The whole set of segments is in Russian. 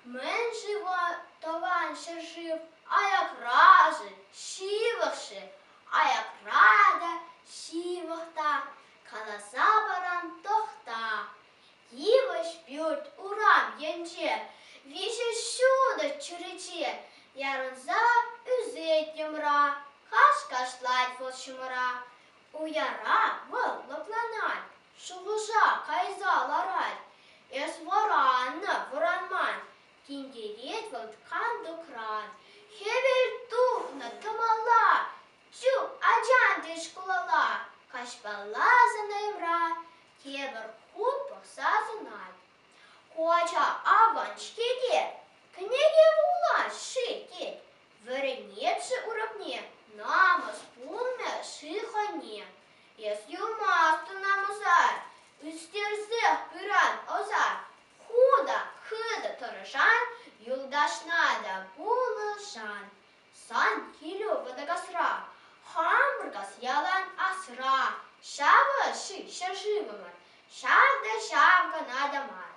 Меншого товарища жив, а як раже, сівахши, а як рада, сівахта, каласа барам тохта. Йиваш п'ють урам янче, віше шуда чуриче, яронза үзет юмра, каш-кашлать волшумра. У яра вол лапланать, шугужа кайза ларать, ес воранна воранман, киндерет волткан докран. Хебель тухна тамала, чу аджан дешкулала, кашпала занаймра, кебер худ поксазунать. Хоча аванчкеде, книги вула шите, веренече урабне, намаз пунме шихане. Ес юмасту намазар, үстерзех пиран озар, худа хыда тарышан, юлдашнада булышан. Сан килю водогасра, хамргас ялан асра, шава ши шашивамар, шавда шавка надамар.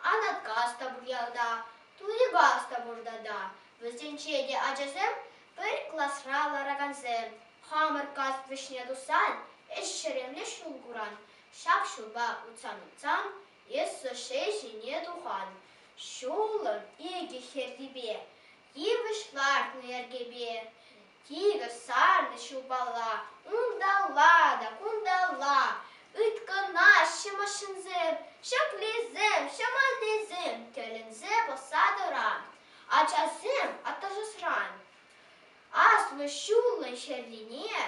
Анат гаста бурялда, туди гаста бурдада, вызенчеде acazem, bir klasra laraganzem, hamır gaz vişnedusan, eşşeremle şulguran, şapşuba utan, esse şeşi ne duhan, şulun egi herdibe, yivışlar nergebe, tiga sarne şubala, undalla, ütkana şımaşınzem, şaklizem, şamaldezem, tölenze basadıran, acazem atajısran. Аслы шулын шерлине,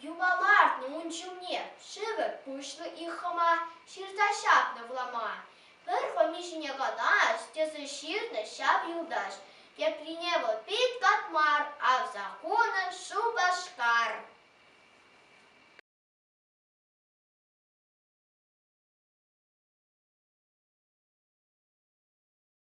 юбаларт унчумне, шивы пушлы ихама, ширташапны влама. Бір хомишіне гадаш, тезі ширны шап юлдаш, кеплине вот пит